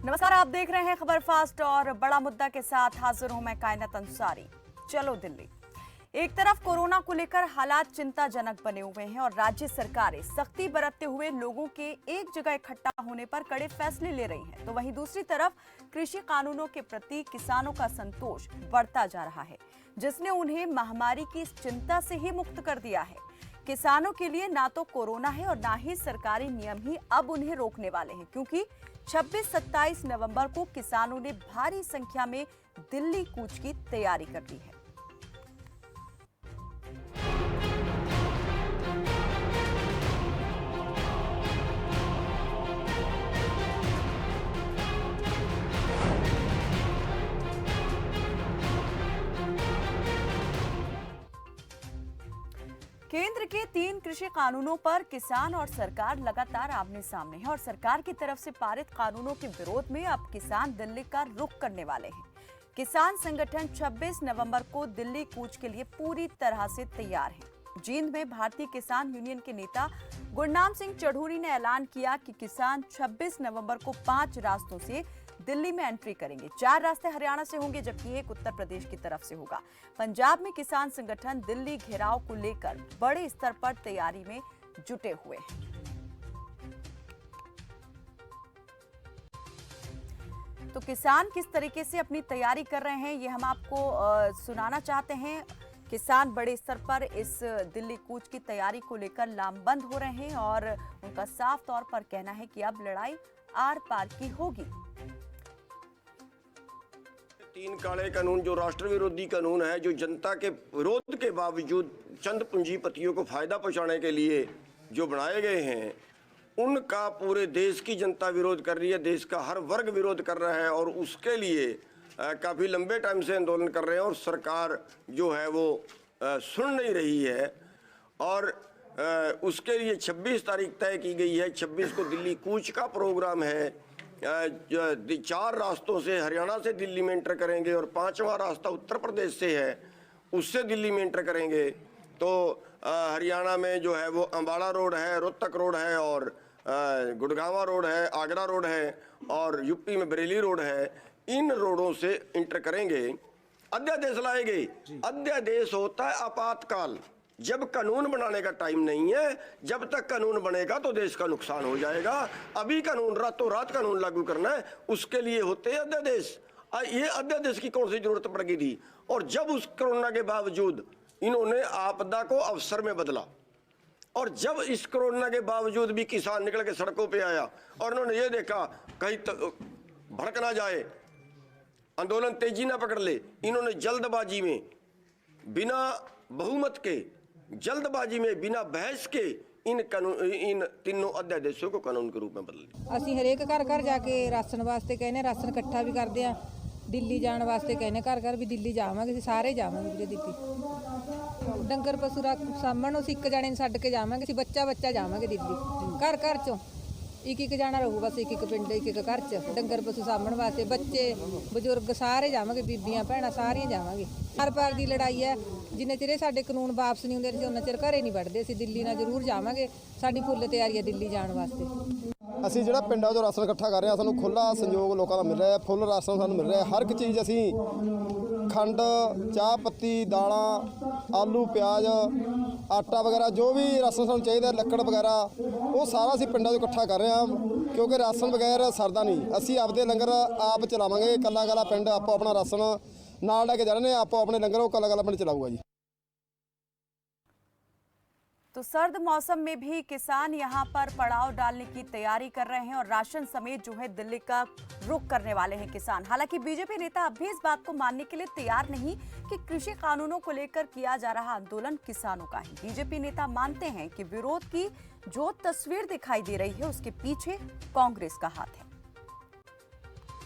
नमस्कार, आप देख रहे हैं खबर फास्ट और बड़ा मुद्दा के साथ हाजिर हूं मैं कायनात अंसारी। चलो दिल्ली। एक तरफ कोरोना को लेकर हालात चिंताजनक बने हुए हैं और राज्य सरकारें सख्ती बरतते हुए लोगों के एक जगह इकट्ठा होने पर कड़े फैसले ले रही हैं, तो वहीं दूसरी तरफ कृषि कानूनों के प्रति किसानों का संतोष बढ़ता जा रहा है, जिसने उन्हें महामारी की इस चिंता से ही मुक्त कर दिया है। किसानों के लिए ना तो कोरोना है और ना ही सरकारी नियम ही अब उन्हें रोकने वाले हैं, क्योंकि 26-27 नवंबर को किसानों ने भारी संख्या में दिल्ली कूच की तैयारी कर ली है। केंद्र के 3 कृषि कानूनों पर किसान और सरकार लगातार आमने सामने है और सरकार की तरफ से पारित कानूनों के विरोध में अब किसान दिल्ली का रुख करने वाले हैं। किसान संगठन 26 नवंबर को दिल्ली कूच के लिए पूरी तरह से तैयार है। जींद में भारतीय किसान यूनियन के नेता गुरनाम सिंह चढ़ूरी ने ऐलान किया कि किसान 26 नवंबर को 5 रास्तों से दिल्ली में एंट्री करेंगे। 4 रास्ते हरियाणा से होंगे जबकि एक उत्तर प्रदेश की तरफ से होगा। पंजाब में किसान संगठन दिल्ली घेराव को लेकर बड़े स्तर पर तैयारी में जुटे हुए हैं। तो किसान किस तरीके से अपनी तैयारी कर रहे हैं ये हम आपको सुनाना चाहते हैं। किसान बड़े स्तर पर इस दिल्ली कूच की तैयारी को लेकर लामबंद हो रहे हैं और उनका साफ तौर पर कहना है कि अब लड़ाई आर पार की होगी। 3 काले कानून जो राष्ट्र विरोधी कानून है, जो जनता के विरोध के बावजूद चंद पूंजीपतियों को फायदा पहुंचाने के लिए जो बनाए गए हैं, उनका पूरे देश की जनता विरोध कर रही है, देश का हर वर्ग विरोध कर रहा है और उसके लिए काफ़ी लंबे टाइम से आंदोलन कर रहे हैं और सरकार जो है वो सुन नहीं रही है। और उसके लिए 26 तारीख तय की गई है। 26 को दिल्ली कूच का प्रोग्राम है। 4 रास्तों से हरियाणा से दिल्ली में एंटर करेंगे और 5वां रास्ता उत्तर प्रदेश से है, उससे दिल्ली में एंटर करेंगे। तो हरियाणा में जो है वो अम्बाला रोड है, रोहतक रोड है और गुड़गांवा रोड है, आगरा रोड है और यूपी में बरेली रोड है। इन रोडों से इंटर करेंगे। अध्यादेश लाएंगे। अध्यादेश होता है आपातकाल, जब कानून बनाने का टाइम नहीं है। जब तक कानून बनेगा तो देश का नुकसान हो जाएगा। अभी कानून रातों रात कानून लागू करना है, उसके लिए होते हैं अध्यादेश। ये अध्यादेश की कौन सी जरूरत पड़ गई थी? और जब उस कोरोना के बावजूद इन्होंने आपदा को अवसर में बदला और जब इस कोरोना के बावजूद भी किसान निकल के सड़कों पे आया और उन्होंने ये देखा कहीं भड़क ना जाए, आंदोलन तेजी ना पकड़ ले, इन्होंने जल्दबाजी में बिना बहुमत के, जल्दबाजी में बिना बहस के इन तीनों अध्यादेशों को कानून के रूप में बदल दिया। ਅਸੀਂ ਹਰੇਕ ਘਰ ਘਰ ਜਾ ਕੇ ਰਾਸ਼ਨ ਵਾਸਤੇ ਕਹਿੰਨੇ, ਰਾਸ਼ਨ ਇਕੱਠਾ ਵੀ ਕਰਦੇ ਆ। ਦਿੱਲੀ ਜਾਣ ਵਾਸਤੇ ਕਹਿੰਨੇ ਘਰ ਘਰ ਵੀ ਦਿੱਲੀ ਜਾਵਾਂਗੇ, ਅਸੀਂ ਸਾਰੇ ਜਾਵਾਂਗੇ ਵੀਰੇ ਦਿੱਲੀ। ਡੰਗਰ ਪਸ਼ੂ ਸਾਂਭਣ ਨੂੰ ਅਸੀਂ ਇੱਕ ਜਾਣੇ ਨੂੰ ਛੱਡ ਕੇ ਜਾਵਾਂਗੇ, ਅਸੀਂ ਬੱਚਾ ਬੱਚਾ ਜਾਵਾਂਗੇ ਦਿੱਲੀ। ਘਰ ਘਰ ਚੋਂ ਇੱਕ ਜਾਣਾ ਰਹੂ, ਬਸ ਇੱਕ ਪਿੰਡ ਇੱਕ ਘਰ 'ਚ ਡੰਗਰ ਪਸ਼ੂ ਸਾਂਭਣ ਵਾਸਤੇ। ਬੱਚੇ ਬਜ਼ੁਰਗ ਸਾਰੇ ਜਾਵਾਂਗੇ, ਬੀਬੀਆਂ ਭੈਣਾਂ ਸਾਰੀਆਂ ਜਾਵਾਂਗੇ। ਆਰ ਪਾਰ ਦੀ ਲੜਾਈ ਹੈ। ਜਿੰਨੇ ਚਿਰ ਸਾਡੇ ਕਾਨੂੰਨ ਵਾਪਸ ਨਹੀਂ ਹੁੰਦੇ ਅਸੀਂ ਉਹਨਾਂ ਚਿਰ ਘਰੇ ਨਹੀਂ ਵੜਦੇ। ਅਸੀਂ ਦਿੱਲੀ ਨਾਲ ਜ਼ਰੂਰ ਜਾਵਾਂਗੇ। ਸਾਡੀ ਫੁੱਲ ਤਿਆਰੀ ਹੈ ਦਿੱਲੀ ਜਾਣ ਵਾਸਤੇ। ਅਸੀਂ ਜਿਹੜਾ ਪਿੰਡਾਂ 'ਚੋਂ ਰਾਸ਼ਨ ਇਕੱਠਾ ਕਰ ਰਹੇ ਹਾਂ, ਸਾਨੂੰ ਖੁੱਲ੍ਹਾ ਸਹਿਯੋਗ ਲੋਕਾਂ ਦਾ ਮਿਲ ਰਿਹਾ ਹੈ। ਫੁੱਲ ਰਾਸ਼ਨ ਸਾਨੂੰ ਮਿਲ ਰਿਹਾ ਹੈ। ਹਰ ਇੱਕ ਚੀਜ਼ ਅਸੀਂ ਖੰਡ, ਚਾਹ ਪੱਤੀ, ਦਾਲਾਂ, ਆਲੂ, ਪਿਆਜ਼, ਆਟਾ ਵਗੈਰਾ ਜੋ ਵੀ ਰਾਸ਼ਨ ਸਾਨੂੰ ਚਾਹੀਦਾ, ਲੱਕੜ ਵਗੈਰਾ, ਉਹ ਸਾਰਾ ਅਸੀਂ ਪਿੰਡਾਂ 'ਚੋਂ ਇਕੱਠਾ ਕਰ ਰਹੇ ਹਾਂ। ਕਿਉਂਕਿ ਰਾਸ਼ਨ ਬਗੈਰ ਸਰਦਾ ਨਹੀਂ। ਅਸੀਂ ਆਪਦੇ ਲੰਗਰ ਆਪ ਚਲਾਵਾਂਗੇ। ਇਕੱਲਾ ਪਿੰਡ ਆਪੋ ਆਪਣਾ ਰਾਸ਼ਨ ਨਾਲ ਲੈ ਕੇ ਜਾ ਰਹੇ ਨੇ, ਆਪੋ ਆਪਣੇ लंगर वो कल पिंड चलाऊगा जी। तो सर्द मौसम में भी किसान यहां पर पड़ाव डालने की तैयारी कर रहे हैं और राशन समेत जो है दिल्ली का रुख करने वाले हैं किसान। हालांकि बीजेपी नेता अब भी इस बात को मानने के लिए तैयार नहीं कि कृषि कानूनों को लेकर किया जा रहा आंदोलन किसानों का ही। बीजेपी नेता मानते हैं कि विरोध की जो तस्वीर दिखाई दे रही है उसके पीछे कांग्रेस का हाथ है।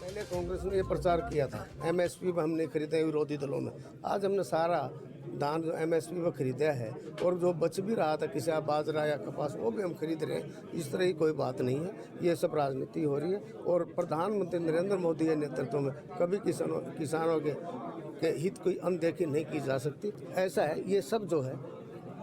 पहले कांग्रेस ने ये प्रचार किया था एमएसपी पर हमने खरीदे विरोधी दलों में। आज हमने सारा धान जो एमएसपी पर खरीदा है और जो बच भी रहा था किसी बाजरा या कपास वो भी हम खरीद रहे हैं। इस तरह की कोई बात नहीं है। ये सब राजनीति हो रही है और प्रधानमंत्री नरेंद्र मोदी के नेतृत्व में कभी किसानों के हित कोई अनदेखी नहीं की जा सकती। ऐसा है, ये सब जो है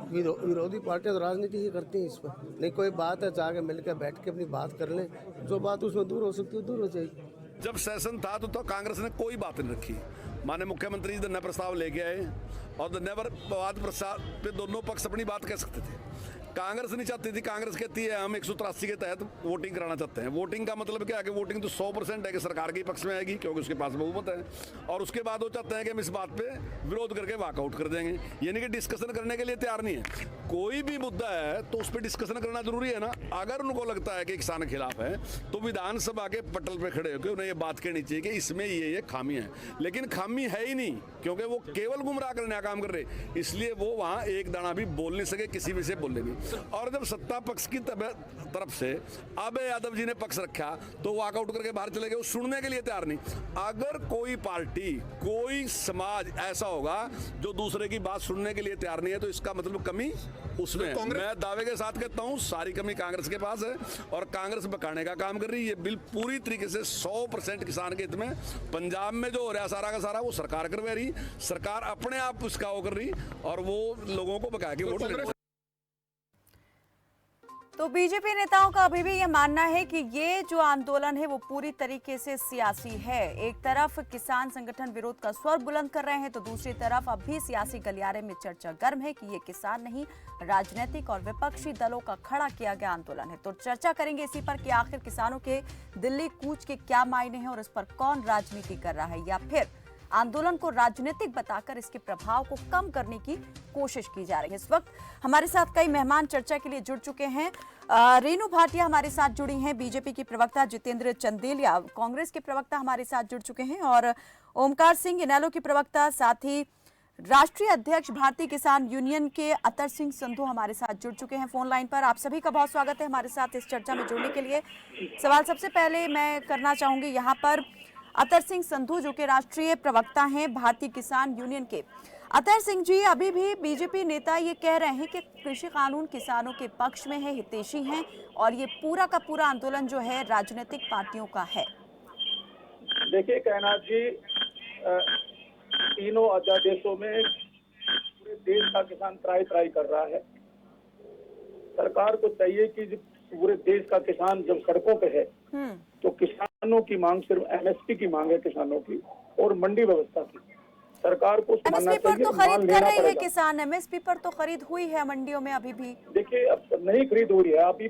विरोधी पार्टियां तो राजनीति ही करती हैं। इस पर नहीं कोई बात है, जाके मिलकर बैठ के अपनी बात कर लें, जो बात उसमें दूर हो सकती है दूर हो जाएगी। जब सेशन था तो कांग्रेस ने कोई बात नहीं रखी। माननीय मुख्यमंत्री जी नए प्रस्ताव लेके आए और नेवर वाद प्रस्ताव पे दोनों पक्ष अपनी बात कह सकते थे। कांग्रेस नहीं चाहती थी, कांग्रेस कहती है हम 183 के तहत वोटिंग कराना चाहते हैं। वोटिंग का मतलब क्या है कि वोटिंग तो 100% है कि सरकार के पक्ष में आएगी क्योंकि उसके पास बहुमत है, और उसके बाद वो चाहते हैं कि हम इस बात पे विरोध करके वॉकआउट कर देंगे, यानी कि डिस्कशन करने के लिए तैयार नहीं है। कोई भी मुद्दा है तो उस पर डिस्कशन करना जरूरी है ना। अगर उनको लगता है कि किसान के खिलाफ है तो विधानसभा के पटल पे खड़े होकर उन्हें ये बात कहनी चाहिए कि इसमें ये खामी है, लेकिन खामी है ही नहीं क्योंकि वो केवल गुमराह करने का काम कर रहे, इसलिए वो वहां एक दाना भी बोल नहीं सके, किसी भी से बोले नहीं। और जब सत्ता पक्ष की तरफ से अभय यादव जी ने पक्ष रखा तो वॉकआउट करके बाहर चले गए, वो सुनने के लिए तैयार नहीं। अगर कोई पार्टी, कोई समाज ऐसा होगा जो दूसरे की बात सुनने के लिए तैयार नहीं है तो इसका मतलब कमी उसमें है। मैं दावे के साथ कहता हूं सारी कमी कांग्रेस के पास है और कांग्रेस बकाने का काम कर रही है। ये बिल पूरी तरीके से 100% किसान के हित में। पंजाब में जो हो रहा है सारा का सारा वो सरकार करवा रही, सरकार अपने आप उसका वो कर रही और वो लोगों को बका के वोट ले रही। तो बीजेपी नेताओं का अभी भी ये मानना है कि ये जो आंदोलन है वो पूरी तरीके से सियासी है। एक तरफ किसान संगठन विरोध का स्वर बुलंद कर रहे हैं तो दूसरी तरफ अब भी सियासी गलियारे में चर्चा गर्म है कि ये किसान नहीं, राजनीतिक और विपक्षी दलों का खड़ा किया गया आंदोलन है। तो चर्चा करेंगे इसी पर कि आखिर किसानों के दिल्ली कूच के क्या मायने हैं और इस पर कौन राजनीति कर रहा है या फिर आंदोलन को राजनीतिक बताकर इसके प्रभाव को कम करने की कोशिश की जा रही है। इस वक्त हमारे साथ कई मेहमान चर्चा के लिए जुड़ चुके हैं। रेणु भाटिया हमारे साथ जुड़ी हैं, बीजेपी की प्रवक्ता जितेंद्र चंदेलिया कांग्रेस के प्रवक्ता हमारे साथ जुड़ चुके हैं और ओमकार सिंह इनेलो की प्रवक्ता, साथ ही राष्ट्रीय अध्यक्ष भारतीय किसान यूनियन के अतर सिंह संधू हमारे साथ जुड़ चुके हैं फोन लाइन पर। आप सभी का बहुत स्वागत है हमारे साथ इस चर्चा में जुड़ने के लिए। सवाल सबसे पहले मैं करना चाहूंगी यहाँ पर अतर सिंह संधू जो कि राष्ट्रीय प्रवक्ता हैं भारतीय किसान यूनियन के। अतर सिंह जी, अभी भी बीजेपी नेता ये कह रहे हैं कि कृषि कानून किसानों के पक्ष में है, हितैषी हैं और ये पूरा का पूरा आंदोलन जो है राजनीतिक पार्टियों का है। देखिए कैनाथ जी, तीनों अध्यादेशों में पूरे देश का किसान त्राही कर रहा है। सरकार को चाहिए कि पूरे देश का किसान जब सड़कों पे है तो किसानों की मांग सिर्फ एमएसपी की मांग है, किसानों की और मंडी व्यवस्था की। सरकार को एमएसपी पर तो खरीद कर रहे हैं किसान, एमएसपी पर तो खरीद हुई है मंडियों में अभी भी। देखिए अब नहीं खरीद हो रही है। अभी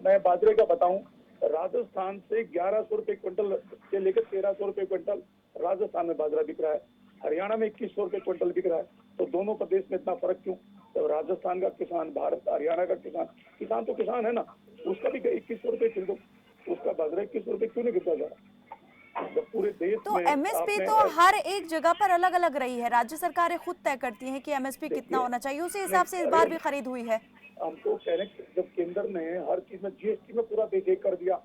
मैं बाजरे का बताऊं, राजस्थान से 1100 रुपए क्विंटल से लेकर 1300 रुपए क्विंटल राजस्थान में बाजरा बिक रहा है, हरियाणा में 2100 रुपए क्विंटल बिक रहा है। तो दोनों प्रदेश में इतना फर्क क्यों? तो राजस्थान का किसान, हरियाणा का किसान तो किसान है ना, उसका भी 2100 रुपए खरीदो, उसका बाजरा 2100 रुपए क्यों नहीं गिरता जा रहा? पूरे देश तो एमएसपी तो हर एक जगह पर अलग अलग रही है, राज्य सरकारें खुद तय करती हैं कि एमएसपी कितना होना चाहिए, उसी हिसाब से इस बार भी खरीद हुई है। हम तो कह रहे हैं जब केंद्र ने हर चीज में जीएसटी में पूरा देश एक कर दिया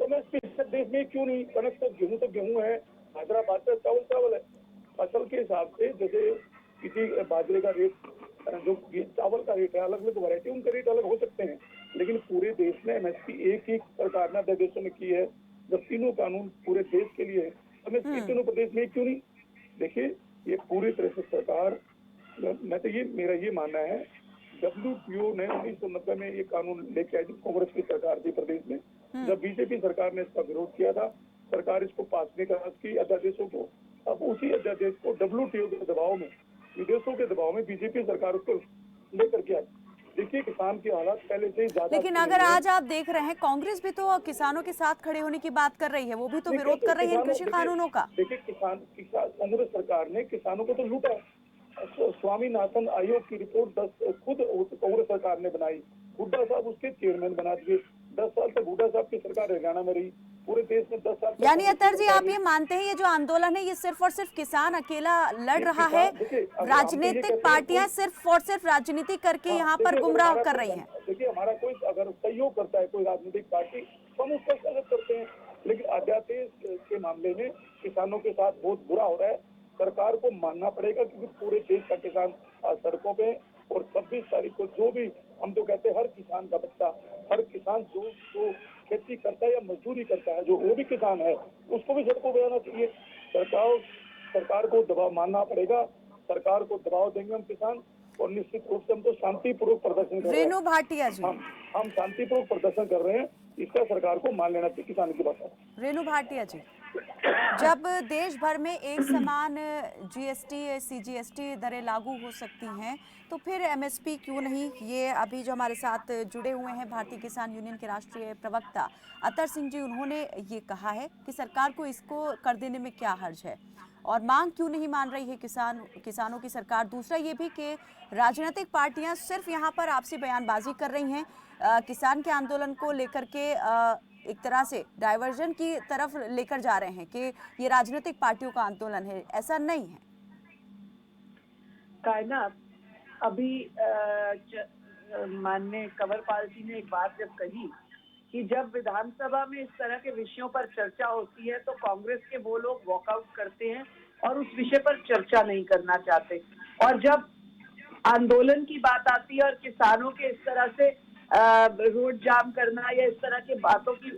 तो एमएसपी देश में क्यों नहीं? कनक तो गेहूं है, बाजरा चावल है। फसल के हिसाब से जैसे किसी बाजरे का रेट, जो चावल का रेट है, अलग अलग वैरायटी, उनका रेट अलग हो सकते हैं, लेकिन पूरे देश में एमएसपी एक ही सरकार ने अध्यादेशों में की है। जब तीनों कानून पूरे देश के लिए है, एमएसपी तीनों प्रदेश में क्यों नहीं? देखिए ये पूरी तरह से सरकार, मैं तो मेरा ये मानना है, WTO ने 1990 में ये कानून लेके आई, कांग्रेस की सरकार थी प्रदेश में। जब बीजेपी सरकार ने इसका विरोध किया था, सरकार इसको पास नहीं करा की अध्यादेशों को। अब उसी अध्यादेश को WTO के दबाव में, विदेशों के दबाव में बीजेपी सरकार उसको लेकर के आई। देखिए किसान की हालत पहले से ही ज्यादा। लेकिन अगर आज आप देख रहे हैं कांग्रेस भी तो किसानों के साथ खड़े होने की बात कर रही है, वो भी तो विरोध कर रही है कृषि कानूनों का। देखिए कांग्रेस सरकार ने किसानों को तो लूटा। स्वामीनाथन आयोग की रिपोर्ट खुद कांग्रेस सरकार ने बनाई, हुड्डा साहब उसके चेयरमैन बना दिए। 10 साल तक हुड्डा साहब की सरकार हरियाणा में रही, पूरे देश में 10 साल। यानी अतर जी, आप ये मानते हैं ये जो आंदोलन है ये सिर्फ और सिर्फ किसान अकेला लड़ रहा है, राजनीतिक पार्टियां सिर्फ और सिर्फ राजनीति करके यहाँ पर गुमराह कर रही हैं? देखिए हमारा कोई अगर सहयोग करता है कोई राजनीतिक पार्टी तो हम उसका स्वागत करते हैं, लेकिन अध्यादेश के मामले में किसानों के साथ बहुत बुरा हो रहा है। सरकार को मानना पड़ेगा क्योंकि पूरे देश का किसान सड़कों पे, और 26 तारीख को जो भी हम तो कहते हैं हर किसान का बच्चा, हर किसान जो खेती करता है या मजदूरी करता है, जो वो भी किसान है, उसको भी सड़कों पे आना चाहिए। सरकार को दबाव मानना पड़ेगा, सरकार को दबाव देंगे हम किसान, और निश्चित रूप से हम तो शांतिपूर्वक प्रदर्शन कर रहे हैं। रेणु भाटिया जी, हम शांतिपूर्वक प्रदर्शन कर रहे हैं, इसका सरकार को मान लेना चाहिए किसान की बात। रेणु भाटिया जी। जब देश भर में एक समान जीएसटी सीजीएसटी दरें लागू हो सकती हैं तो फिर एमएसपी क्यों नहीं? ये अभी जो हमारे साथ जुड़े हुए हैं भारतीय किसान यूनियन के राष्ट्रीय प्रवक्ता अतर सिंह जी, उन्होंने ये कहा है कि सरकार को इसको कर देने में क्या हर्ज है और मांग क्यों नहीं मान रही है किसानों की सरकार। दूसरा ये भी कि राजनीतिक पार्टियां सिर्फ यहाँ पर आपसी बयानबाजी कर रही हैं, किसान के आंदोलन को लेकर के एक तरह से डाइवर्जन की तरफ लेकर जा रहे हैं कि ये राजनीतिक पार्टियों का आंदोलन है। ऐसा नहीं है। कायनात, अभी माननीय कंवरपाल जी ने एक बात जब कही कि जब विधानसभा में इस तरह के विषयों पर चर्चा होती है तो कांग्रेस के वो लोग वॉकआउट करते हैं और उस विषय पर चर्चा नहीं करना चाहते, और जब आंदोलन की बात आती है और किसानों के इस तरह से रोड जाम करना या इस तरह की बातों की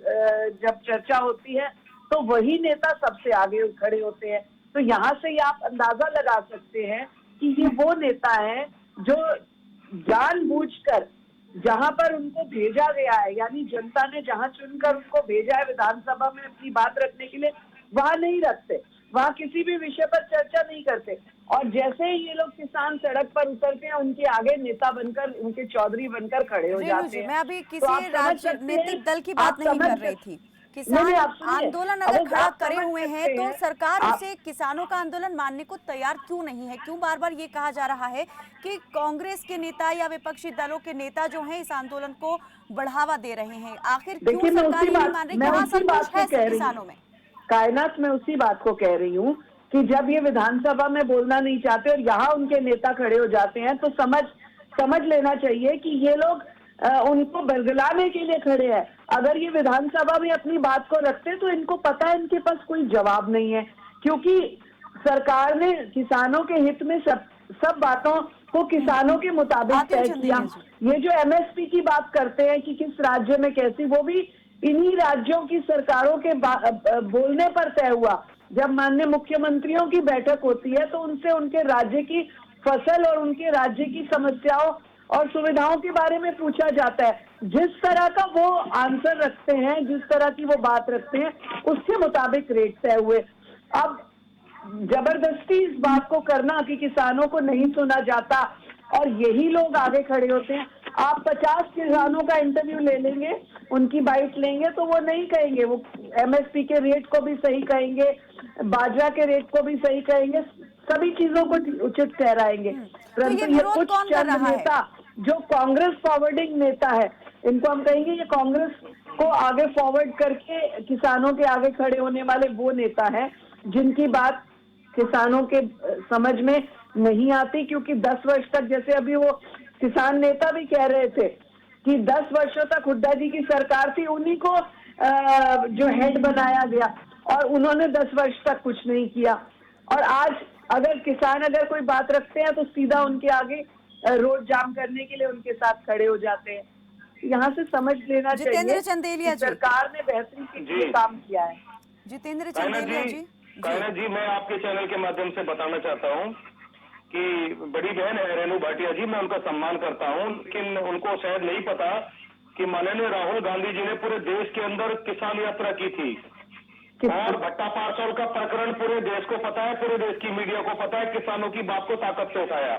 जब चर्चा होती है तो वही नेता सबसे आगे खड़े होते हैं। तो यहाँ से ही आप अंदाजा लगा सकते हैं कि ये वो नेता है जो जानबूझकर जहां पर उनको भेजा गया है, यानी जनता ने जहां चुनकर उनको भेजा है विधानसभा में अपनी बात रखने के लिए, वहां नहीं रखते, वहां किसी भी विषय पर चर्चा नहीं करते। और जैसे ही ये लोग किसान सड़क पर उतरते हैं उनके आगे नेता बनकर, उनके चौधरी बनकर खड़े हो जाते हैं। मैं अभी किसी राजनीतिक दल की बात नहीं कर रही थी। किसान आंदोलन अगर खड़ा करे हुए हैं तो सरकार उसे किसानों का आंदोलन मानने को तैयार क्यों नहीं है? क्यों बार बार ये कहा जा रहा है कि कांग्रेस के नेता या विपक्षी दलों के नेता जो हैं इस आंदोलन को बढ़ावा दे रहे हैं? आखिर क्यों सरकार नहीं मान रही? कहां संतोष है किसानों में? कायनात, मैं उसी बात को कह रही हूँ कि जब ये विधानसभा में बोलना नहीं चाहते और यहाँ उनके नेता खड़े हो जाते हैं तो समझ लेना चाहिए कि ये लोग उनको बरगलाने के लिए खड़े हैं। अगर ये विधानसभा में अपनी बात को रखते तो इनको पता है इनके पास कोई जवाब नहीं है, क्योंकि सरकार ने किसानों के हित में सब बातों को किसानों के मुताबिक तय किया। ये जो एमएसपी की बात करते हैं कि किस राज्य में कैसी, वो भी इन्हीं राज्यों की सरकारों के बोलने पर तय हुआ। जब माननीय मुख्यमंत्रियों की बैठक होती है तो उनसे उनके राज्य की फसल और उनके राज्य की समस्याओं और सुविधाओं के बारे में पूछा जाता है। जिस तरह का वो आंसर रखते हैं, जिस तरह की वो बात रखते हैं, उसके मुताबिक रेट तय हुए। अब जबरदस्ती इस बात को करना कि किसानों को नहीं सुना जाता और यही लोग आगे खड़े होते हैं। आप 50 किसानों का इंटरव्यू ले लेंगे, उनकी बाइट लेंगे तो वो नहीं कहेंगे, वो एमएसपी के रेट को भी सही कहेंगे, बाजरा के रेट को भी सही कहेंगे, सभी चीजों को उचित ठहराएंगे। परंतु ये कुछ चंद नेता जो कांग्रेस फॉरवर्डिंग नेता है, इनको हम कहेंगे ये कांग्रेस को आगे फॉरवर्ड करके किसानों के आगे खड़े होने वाले वो नेता है जिनकी बात किसानों के समझ में नहीं आती। क्योंकि 10 वर्ष तक, जैसे अभी वो किसान नेता भी कह रहे थे कि 10 वर्षों तक हुड्डा जी की सरकार थी, उन्हीं को जो हेड बनाया गया और उन्होंने 10 वर्ष तक कुछ नहीं किया। और आज अगर किसान अगर कोई बात रखते हैं तो सीधा उनके आगे रोड जाम करने के लिए उनके साथ खड़े हो जाते हैं। यहाँ से समझ लेना चाहिए चंदेलिया जी, सरकार ने बेहतरी के लिए काम किया है। जितेंद्र चंदेलिया जी, कायनात जी, मैं आपके चैनल के माध्यम से बताना चाहता हूँ कि बड़ी बहन है रेणु भाटिया जी, मैं उनका सम्मान करता हूँ, लेकिन उनको शायद नहीं पता कि माननीय राहुल गांधी जी ने पूरे देश के अंदर किसान यात्रा की थी और भट्टा पार्सल का प्रकरण पूरे देश को पता है, पूरे देश की मीडिया को पता है, किसानों की बात को ताकत से उठाया।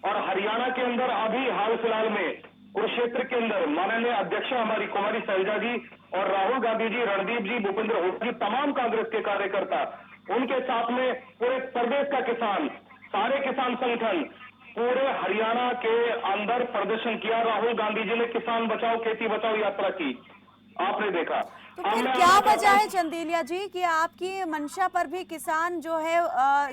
और हरियाणा के अंदर अभी हाल फिलहाल में कुरुक्षेत्र के अंदर माननीय अध्यक्ष हमारी कुमारी शैलजा जी और राहुल गांधी जी, रणदीप जी, भूपेंद्र हुड्डा जी, तमाम कांग्रेस के कार्यकर्ता, उनके साथ में पूरे प्रदेश का किसान, सारे किसान संगठन पूरे हरियाणा के अंदर प्रदर्शन किया। राहुल गांधी जी ने किसान बचाओ खेती बचाओ यात्रा की, आपने देखा। तो फिर क्या वजह है चंदेलिया जी कि आपकी मंशा पर भी किसान जो है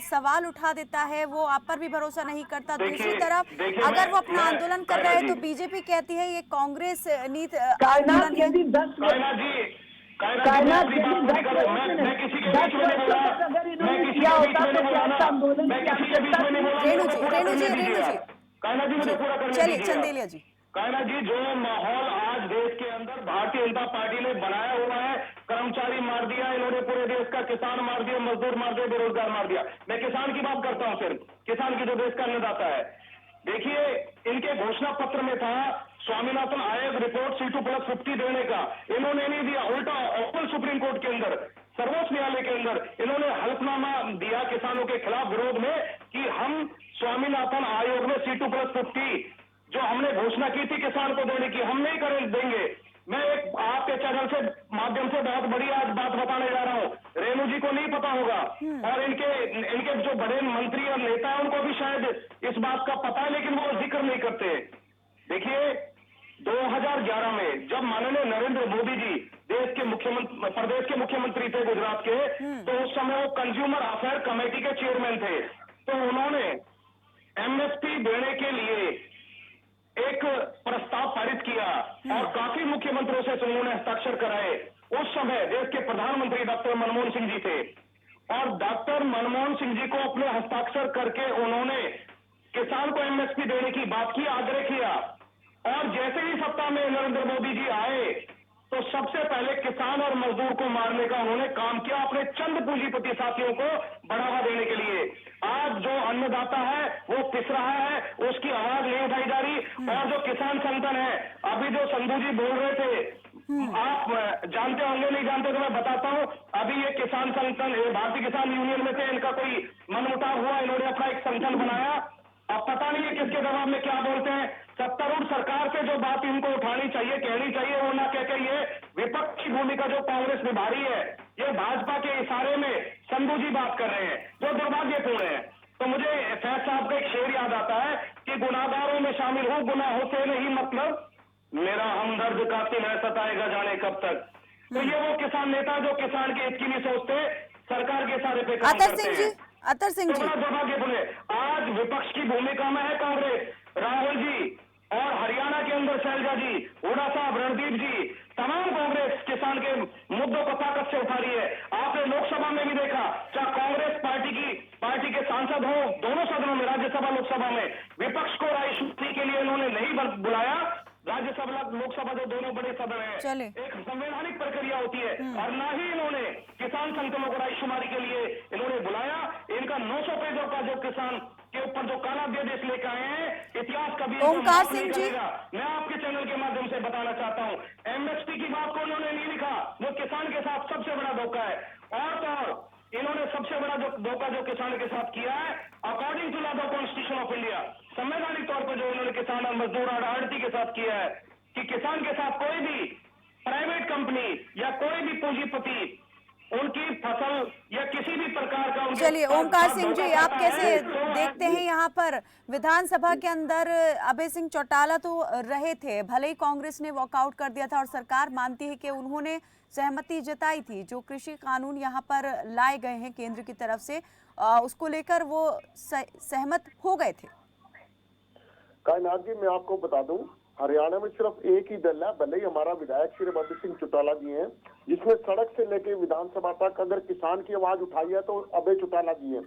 सवाल उठा देता है, वो आप पर भी भरोसा नहीं करता? दूसरी तरफ अगर वो अपना आंदोलन कर रहे हैं तो बीजेपी कहती है ये कांग्रेस नीति आंदोलन है। चलिए चंदेलिया जी, कायनात जी, जो माहौल आज देश के अंदर भारतीय जनता पार्टी ने बनाया हुआ है, कर्मचारी मार दिया इन्होंने, पूरे देश का किसान मार दिया, मजदूर मार दिया, बेरोजगार मार दिया। मैं किसान की बात करता हूं, सिर्फ किसान की जो देश का अन्नदाता है। देखिए, इनके घोषणा पत्र में था स्वामीनाथन आयोग रिपोर्ट C2+50 देने का, इन्होंने नहीं दिया, उल्टा ओपन सुप्रीम कोर्ट के अंदर सर्वोच्च न्यायालय के अंदर इन्होंने हल्फनामा दिया किसानों के खिलाफ विरोध में कि हम स्वामीनाथन आयोग में C2+50 जो हमने घोषणा की थी किसान को देने की, हम नहीं करें देंगे। मैं एक आपके चैनल से माध्यम से बहुत बड़ी आज बात बताने जा रहा हूं, रेणु जी को नहीं पता होगा और इनके जो बड़े मंत्री और नेता हैं उनको भी शायद इस बात का पता है, लेकिन वो जिक्र नहीं करते। देखिए 2011 में जब माननीय नरेंद्र मोदी जी प्रदेश के मुख्यमंत्री थे गुजरात के, तो उस समय वो कंज्यूमर अफेयर कमेटी के चेयरमैन थे। तो उन्होंने MSP देने के लिए एक प्रस्ताव पारित किया और काफी मुख्यमंत्रियों से उन्होंने हस्ताक्षर कराए। उस समय देश के प्रधानमंत्री डॉक्टर मनमोहन सिंह जी थे और डॉक्टर मनमोहन सिंह जी को अपने हस्ताक्षर करके उन्होंने किसान को MSP देने की बात की, आग्रह किया। और जैसे ही सत्ता में नरेंद्र मोदी जी आए तो सबसे पहले किसान और मजदूर को मारने का उन्होंने काम किया अपने चंद पूंजीपति साथियों को बढ़ावा देने के लिए। आज जो अन्नदाता है वो पिस रहा है, उसकी आवाज नहीं उठाई जा रही। और जो किसान संगठन है, अभी जो संधू जी बोल रहे थे, आप जानते होंगे, नहीं जानते तो मैं बताता हूं। अभी ये किसान संगठन भारतीय किसान यूनियन में थे, इनका कोई मनमुटाव हुआ, इन्होंने अपना एक संगठन बनाया। अब पता नहीं है किसके दबाव में क्या बोलते हैं। सत्तारूढ़ सरकार से जो बात इनको उठानी चाहिए, कहनी चाहिए, वो ना कहकर ये विपक्ष की भूमिका जो कांग्रेस निभा रही है, ये भाजपा के इशारे में संधू जी बात कर रहे हैं, जो दुर्भाग्यपूर्ण है। तो मुझे फैज साहब का एक शेर याद आता है कि गुनाहगारों में शामिल हूं, गुनाहों से नहीं मतलब, मेरा हमदर्द कातिल है सताएगा जाने कब तक। तो ये वो किसान नेता जो किसान के हित की नहीं सोचते, सरकार के इशारे पे काम करते हैं। अतर सिंह जी, दुर्भाग्यपूर्ण है। आज विपक्ष की भूमिका में है कांग्रेस, राहुल जी और हरियाणा के अंदर शैलजा जी, हुडा साहब, रणदीप जी, तमाम कांग्रेस किसान के मुद्दों को ताकत से उठा रही है। आपने लोकसभा में भी देखा, चाहे कांग्रेस पार्टी के सांसद हो, दोनों सदनों में, राज्यसभा लोकसभा में, विपक्ष को रायशुमारी के लिए इन्होंने नहीं बुलाया। राज्यसभा लोकसभा जो दोनों बड़े सदन है, एक संवैधानिक प्रक्रिया होती है, और ना ही इन्होंने किसान संगठनों को रायशुमारी के लिए इन्होंने बुलाया। इनका 900 पेजों का जो किसान के ऊपर जो काला अध्यादेश लेकर आए हैं, इतिहास कभी ओमकार सिंह जी, मैं आपके चैनल के माध्यम से बताना चाहता हूं, MSP की बात को उन्होंने नहीं लिखा, वो किसान के साथ सबसे बड़ा धोखा है। और तो और इन्होंने सबसे बड़ा जो धोखा जो किसान के साथ किया है, according to law of constitution of India, संवैधानिक तौर पर जो इन्होंने किसान और मजदूर और आड़ती के साथ किया है कि किसान के साथ कोई भी प्राइवेट कंपनी या कोई भी पूंजीपति उनकी फसल या किसी भी प्रकार का। चलिए ओमकार सिंह जी, आप कैसे देखते हैं यहाँ पर विधानसभा के अंदर अभय सिंह चौटाला तो रहे थे, भले ही कांग्रेस ने वॉकआउट कर दिया था और सरकार मानती है कि उन्होंने सहमति जताई थी, जो कृषि कानून यहाँ पर लाए गए हैं केंद्र की तरफ से, उसको लेकर वो सहमत हो गए थे। कायनाथ जी, मैं आपको बता दूं, हरियाणा में सिर्फ एक ही दल है, भले ही हमारा विधायक श्री अभय सिंह चौटाला जी हैं, जिसने सड़क से लेके विधानसभा तक अगर किसान की आवाज उठाई है तो अभय चौटाला जी हैं।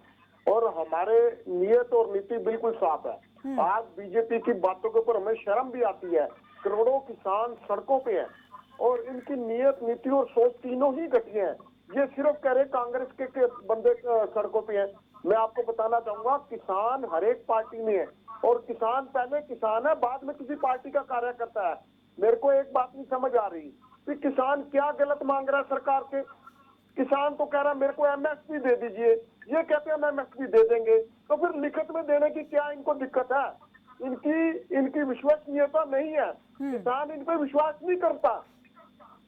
और हमारे नियत और नीति बिल्कुल साफ है। आज बीजेपी की बातों के ऊपर हमें शर्म भी आती है। करोड़ों किसान सड़कों पे हैं और इनकी नियत, नीति और सोच तीनों ही घटिया है। ये सिर्फ कह रहे कांग्रेस के बंदे सड़कों पे हैं। मैं आपको बताना चाहूंगा, किसान हर एक पार्टी में है और किसान पहले किसान है, बाद में किसी पार्टी का कार्य करता है। मेरे को एक बात नहीं समझ आ रही कि किसान क्या गलत मांग रहा है सरकार के। किसान तो कह रहा है मेरे को MSP दे दीजिए, ये कहते हैं हम MSP दे देंगे, तो फिर लिखित में देने की क्या इनको दिक्कत है? इनकी विश्वसनीयता नहीं है, किसान इन पे विश्वास नहीं करता।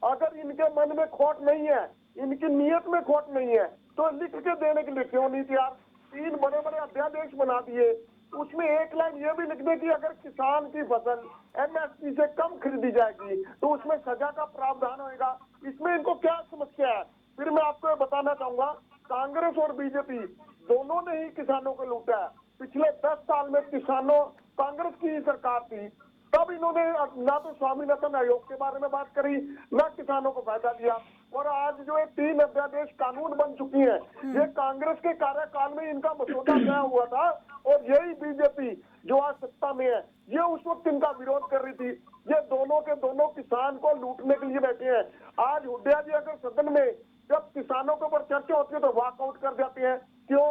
अगर इनके मन में खोट नहीं है, इनकी नीयत में खोट नहीं है, तो लिख के देने के लिए क्यों नहीं तैयार? 3 बड़े बड़े अध्यादेश बना दिए, उसमें एक लाइन ये भी लिख दे कि अगर किसान की फसल MSP से कम खरीदी जाएगी तो उसमें सजा का प्रावधान होगा। इसमें इनको क्या समस्या है? फिर मैं आपको ये बताना चाहूंगा, कांग्रेस और बीजेपी दोनों ने ही किसानों को लूटा है। पिछले 10 साल में किसानों, कांग्रेस की ही सरकार थी, तब इन्होंने ना तो स्वामीनाथन आयोग के बारे में बात करी, ना किसानों को फायदा दिया। और आज जो ये 3 अध्यादेश कानून बन चुकी हैं, ये कांग्रेस के कार्यकाल में इनका मसौदा तय हुआ था और यही बीजेपी जो आज सत्ता में है, ये उस वक्त इनका विरोध कर रही थी। ये दोनों के दोनों किसान को लूटने के लिए बैठे हैं। आज हुड्डा जी अगर सदन में जब किसानों के ऊपर चर्चा होती है तो वॉकआउट कर जाते हैं। क्यों?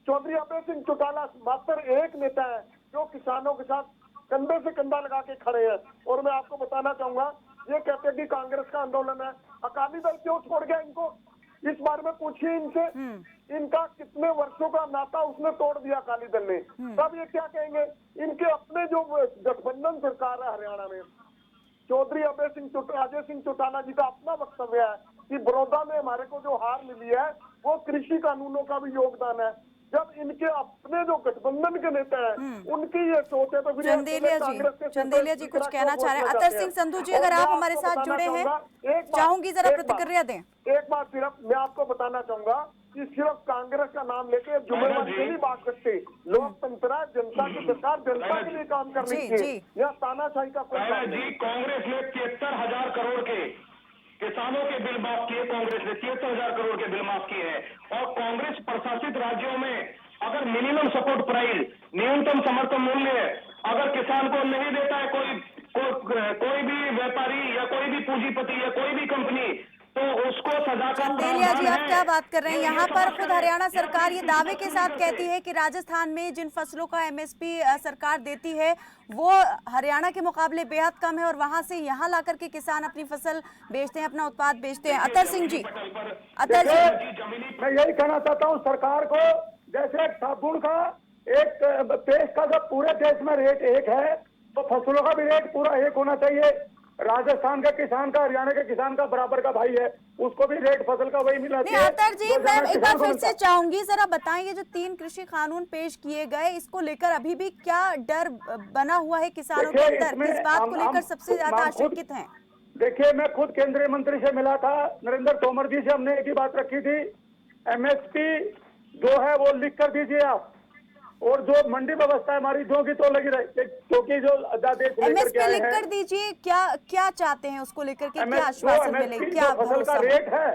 चौधरी अभय सिंह चौटाला मात्र एक नेता है जो किसानों के साथ कंधे से कंधा लगा के खड़े हैं। और मैं आपको बताना चाहूंगा, ये कहते हैं कि कांग्रेस का आंदोलन है, अकाली दल क्यों छोड़ गया इनको? इस बारे में पूछिए इनसे, इनका कितने वर्षों का नाता उसने तोड़ दिया अकाली दल ने। तब ये क्या कहेंगे? इनके अपने जो गठबंधन सरकार है हरियाणा में, चौधरी अजय सिंह चौटाला जी का अपना वक्तव्य है कि बड़ौदा में हमारे को जो हार मिली है वो कृषि कानूनों का भी योगदान है। जब इनके अपने जो गठबंधन के नेता हैं उनकी ये सोच है तो फिर चंदेलिया जी कुछ कहना चाह रहे हैं। अतर सिंह संधू जी, अगर आप हमारे साथ जुड़े हैं, चाहूंगी जरा प्रतिक्रिया दें। एक बात सिर्फ मैं आपको बताना चाहूंगा कि सिर्फ कांग्रेस का नाम लेके जुम्मेवारी की नहीं बात करते। लोकतंत्र है, जनता की सरकार जनता के लिए काम करनी चाहिए, या तानाशाही का कोई काम जी। कांग्रेस ने 73,000 करोड़ के किसानों के बिल माफ किए, कांग्रेस ने 73,000 करोड़ के बिल माफ किए हैं। और कांग्रेस प्रशासित राज्यों में अगर मिनिमम सपोर्ट प्राइस, न्यूनतम समर्थन मूल्य अगर किसान को नहीं देता है कोई भी व्यापारी या कोई भी पूंजीपति या कोई भी कंपनी, तो उसको सजा का चंदेलिया जी, आप क्या बात कर रहे हैं? यहाँ पर खुद हरियाणा सरकार ये दावे के साथ कहती है कि राजस्थान में जिन फसलों का एमएसपी सरकार देती है वो हरियाणा के मुकाबले बेहद कम है और वहां से यहाँ ला करके किसान अपनी फसल बेचते हैं, अपना उत्पाद बेचते हैं। अतर सिंह जी, अतर जी, मैं यही कहना चाहता हूँ सरकार को, जैसे एक साबुन का एक पेस्ट का जब पूरे देश में रेट एक है तो फसलों का भी रेट पूरा एक होना चाहिए। राजस्थान के किसान का हरियाणा के किसान का बराबर का भाई है, उसको भी रेट फसल का वही मिलना चाहिए। अतर जी, मैं एक बार फिर से चाहूंगी जरा बताएंगे, जो 3 कृषि कानून पेश किए गए इसको लेकर अभी भी क्या डर बना हुआ है किसानों के अंदर? किस बात को लेकर सबसे ज्यादा आशंकित हैं? देखिए, मैं खुद केंद्रीय मंत्री से मिला था, नरेंद्र तोमर जी से हमने एक ही बात रखी थी, एमएसपी जो है वो लिख कर दीजिए आप, और जो मंडी व्यवस्था हमारी जो की तो लगी रही, क्योंकि जो अध्यादेश एमएसपी लिख कर दीजिए। क्या चाहते हैं उसको लेकर के? क्या आश्वासन मिले? क्या फसल का रेट है?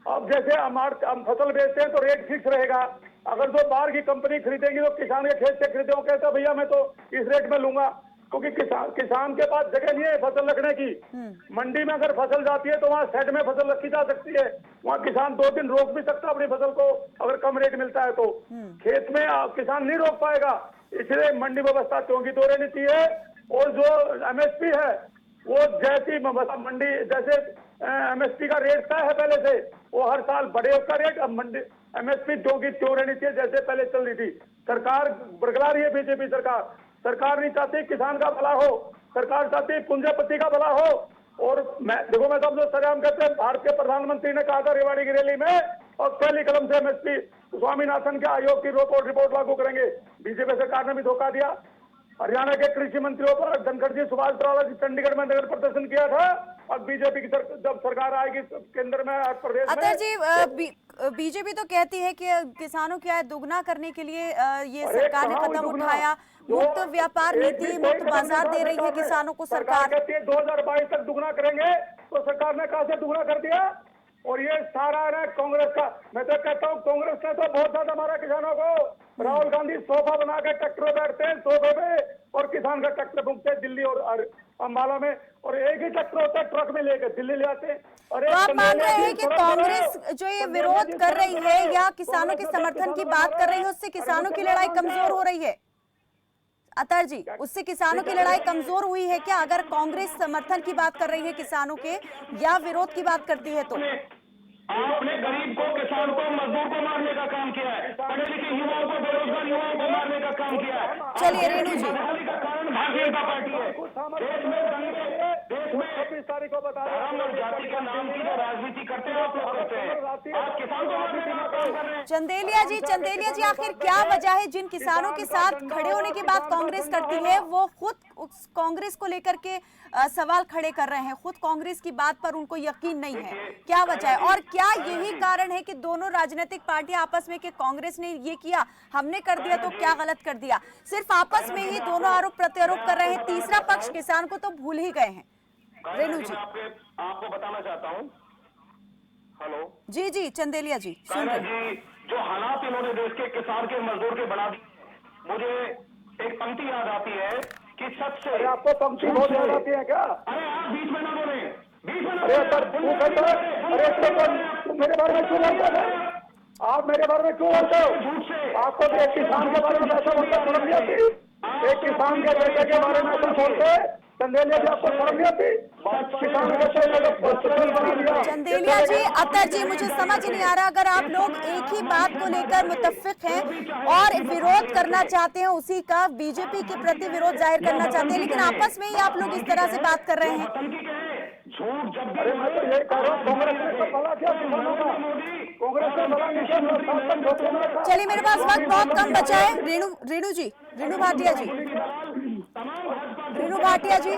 अब जैसे हम फसल बेचते हैं तो रेट फिक्स रहेगा। अगर जो बाहर की कंपनी खरीदेगी तो किसान के खेत से खरीदे, वो कहता भैया मैं तो इस रेट में लूंगा, क्योंकि किसान के पास जगह नहीं है फसल रखने की। मंडी में अगर फसल जाती है तो वहाँ शेड में फसल रखी जा सकती है, वहाँ किसान 2 दिन रोक भी सकता है अपनी फसल को, अगर कम रेट मिलता है तो। खेत में किसान नहीं रोक पाएगा, इसलिए मंडी व्यवस्था चौंकी तो रहनी चाहिए। और जो एमएसपी है वो जैसी मंडी जैसे एमएसपी का रेट तय है पहले से, वो हर साल बढ़े उसका रेट। अब मंडी एमएसपी चौंकी क्यों रहनी चाहिए जैसे पहले चल रही थी। सरकार बरगला रही है, बीजेपी सरकार नहीं चाहती किसान का भला हो, सरकार चाहती है पूंजीपति का भला हो। और मैं सब लोग सरेआम कहते हैं, भारतीय प्रधानमंत्री ने कहा था रेवाड़ी की रैली में, और पहली कलम से एमएसपी स्वामीनाथन के आयोग की रिपोर्ट लागू करेंगे। बीजेपी सरकार ने भी धोखा दिया। हरियाणा के कृषि मंत्रियों पर धनखड़ जी, सुभाष बराला जी चंडीगढ़ में नगर प्रदर्शन किया था। अब बीजेपी की जब सरकार आएगी केंद्र में और प्रदेश में। अतर जी, बीजेपी तो कहती है कि किसानों की आय दुगना करने के लिए ये सरकार ने कदम उठाया, मुक्त व्यापार नीति, मुक्त बाजार दे रही है किसानों को सरकार। कहती है 2022 तक दुगना करेंगे, तो सरकार ने कहा से दुगना कर दिया। और ये सारा है कांग्रेस का। मैं तो कहता हूँ कांग्रेस ने तो बहुत ज्यादा मारा किसानों को। राहुल गांधी सोफा बना के ट्रैक्टर बैठते हैं सोफे पे, और किसान का ट्रैक्टर घूमते हैं दिल्ली और अम्बाला में, और एक ही ट्रैक्टर होता है ट्रक में लेकर दिल्ली ले आते हैं। और आप मान रहे हैं कि कांग्रेस जो ये विरोध कर रही है या किसानों के समर्थन की बात कर रही है, उससे किसानों की लड़ाई कमजोर हो रही है? अतर जी, उससे किसानों की लड़ाई कमजोर हुई है क्या, अगर कांग्रेस समर्थन की बात कर रही है किसानों के या विरोध की बात करती है तो? आपने गरीब को, किसान को, मजदूर को मारने का काम किया है, पढ़े लिखे युवाओं को, बेरोजगार युवाओं को मारने का काम किया है। चलिए रेणु जी, का कारण भारतीय जनता पार्टी है। देश में 26 तारीख को बता धर्म और जाति के नाम की जो राजनीति करते हैं आप लोग करते हैं, आप किसान को मारने का काम कर रहे हैं। चंदेलिया जी, आखिर क्या वजह है जिन किसानों के साथ खड़े होने की बात कांग्रेस करती है वो खुद उस कांग्रेस को लेकर के सवाल खड़े कर रहे हैं, खुद कांग्रेस की बात पर उनको यकीन नहीं है? क्या वजह है? और क्या यही कारण है कि दोनों राजनीतिक पार्टियां आपस में कि कांग्रेस ने ये किया हमने कर दिया तो क्या गलत कर दिया, सिर्फ आपस में ही दोनों आरोप प्रत्यारोप कर रहे हैं, तीसरा पक्ष किसान को तो भूल ही गए हैं? रेणु जी, आपको बताना चाहता हूँ। हेलो जी चंदेलिया जी, सुन रहे हैं। जो हालात इन्होंने देश के किसान के मजदूर के बना दिए, मुझे एक पंक्ति याद आती है कि सच से। आपको पंक्ति बहुत याद आती है क्या? अरे आप बीच में ना बोले, बीच में ना अरे तुम मेरे बारे में क्यों बोलते हो? आप मेरे बारे में क्यों बोलते हो? आपको तो एक किसान के बारे में ऐसा बोलता समझ नहीं आती। एक किसान के बेटे के बारे में ऐसा बोलते चंदेलिया जी आपको शर्म नहीं आती? किसानों के चंदेलिया जी, अतर जी, मुझे समझ नहीं आ रहा, अगर आप लोग एक ही बात को लेकर मुत्तफिक हैं और विरोध करना चाहते हैं, उसी का बीजेपी के प्रति विरोध जाहिर करना चाहते हैं, लेकिन आपस में ही आप लोग इस तरह से बात कर रहे हैं। अरे मैं तो ये कह रहा हूँ, कांग्रेस ने तो भला किया किसानों का, कांग्रेस ने भला किया। चलिए, मेरे पास वक्त बहुत कम बचा है। रेणु जी, रेणु भाटिया जी, रेणु भाटिया जी,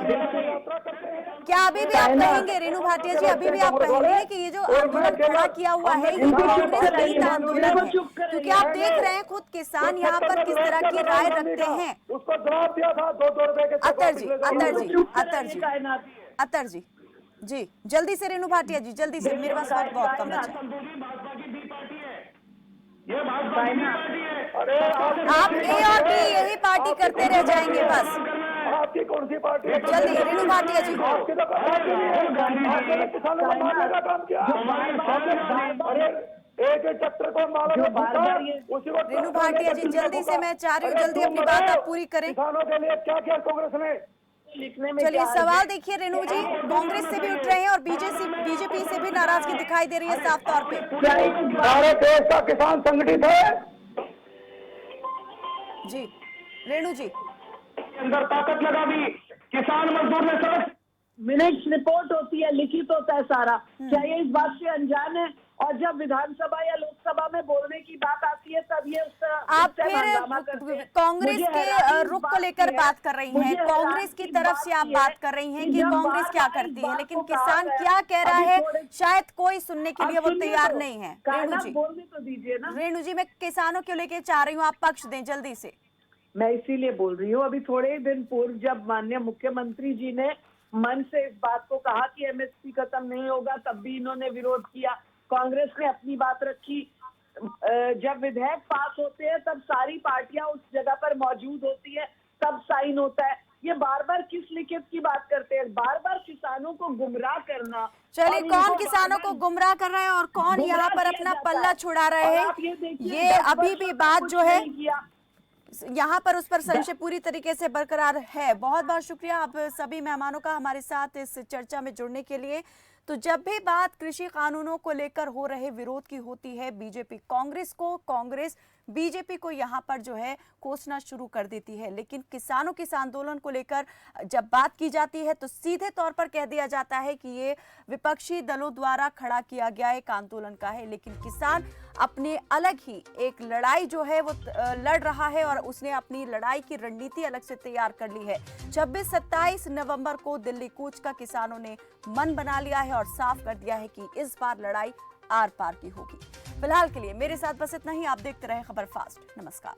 क्या अभी भी आप कहेंगे, रेणु भाटिया जी, अभी भी आप कहेंगे कि ये जो आंदोलन खड़ा किया हुआ है ये कांग्रेस रहित आंदोलन है? क्योंकि आप देख रहे हैं खुद किसान यहाँ पर किस तरह की राय रखते हैं। उसको जवाब दिया था 2 रुपए के। अतर जी, अतर जी, अतर जी, अतर जी, जी जल्दी से रेणु भाटिया जी, जल्दी से, मेरे पास वक्त बहुत कम बचा अरे आप ए और बी यही पार्टी करते रह जाएंगे बस। आपकी कौन सी पार्टी है? जल्दी रेणु भाटिया जी। आपकी तो पार्टी नहीं है। आपने किसानों को मारने का काम किया। अरे एक चक्र को मारा उसी वक्त। रेणु भाटिया जी, जल्दी से, मैं चाह रही हूँ जल्दी अपनी बात आप पूरी करें। किसानों के लिए क्या किया कांग्रेस ने? चलिए, सवाल देखिए रेणु जी, कांग्रेस से भी उठ रहे हैं और बीजेपी से भी नाराजगी दिखाई दे रही है साफ तौर पे। सारे देश का किसान संगठित है जी रेणु जी, अंदर ताकत लगा दी, किसान मजदूर ने सब मिनट्स रिपोर्ट होती है, लिखित होता है सारा। क्या ये इस बात से अनजान है? और जब विधानसभा या लोकसभा में बोलने की बात आती है तब ये आप फिर कांग्रेस के रुख को लेकर बात कर रही हैं, कांग्रेस की तरफ से आप बात कर रही हैं कि कांग्रेस क्या करती है, लेकिन किसान क्या कह रहा है शायद कोई सुनने के लिए वो तैयार नहीं है। रेणु जी, बोलने तो दीजिए ना। रेणु जी, मैं किसानों को लेकर चाह रही हूँ, आप पक्ष दें जल्दी से। मैं इसीलिए बोल रही हूँ, अभी थोड़े ही दिन पूर्व जब माननीय मुख्यमंत्री जी ने मन से इस बात को कहा कि एमएसपी खत्म नहीं होगा, तब भी इन्होंने विरोध किया। कांग्रेस ने अपनी बात रखी। जब विधेयक पास होते हैं तब सारी पार्टियां उस जगह पर मौजूद होती है, तब साइन होता है। ये बार बार किस लिखित की बात करते हैं? बार बार किसानों को गुमराह करना। चलिए, कौन किसानों को गुमराह कर रहा है और कौन यहाँ पर अपना पल्ला छुड़ा रहे हैं, ये अभी भी बात जो है यहाँ पर उस पर संशय पूरी तरीके से बरकरार है। बहुत बहुत शुक्रिया आप सभी मेहमानों का हमारे साथ इस चर्चा में जुड़ने के लिए। तो जब भी बात कृषि कानूनों को लेकर हो रहे विरोध की होती है, बीजेपी कांग्रेस बीजेपी को यहाँ पर जो है कोसना शुरू कर देती है, लेकिन किसानों के इस आंदोलन को लेकर जब बात की जाती है तो सीधे तौर पर कह दिया जाता है कि ये विपक्षी दलों द्वारा खड़ा किया गया एक आंदोलन का है। लेकिन किसान अपने अलग ही एक लड़ाई जो है वो लड़ रहा है और उसने अपनी लड़ाई की रणनीति अलग से तैयार कर ली है। 26-27 नवंबर को दिल्ली कूच का किसानों ने मन बना लिया है और साफ कर दिया है कि इस बार लड़ाई आर पार की होगी। फिलहाल के लिए मेरे साथ बस इतना ही। आप देखते रहे खबर फास्ट। नमस्कार।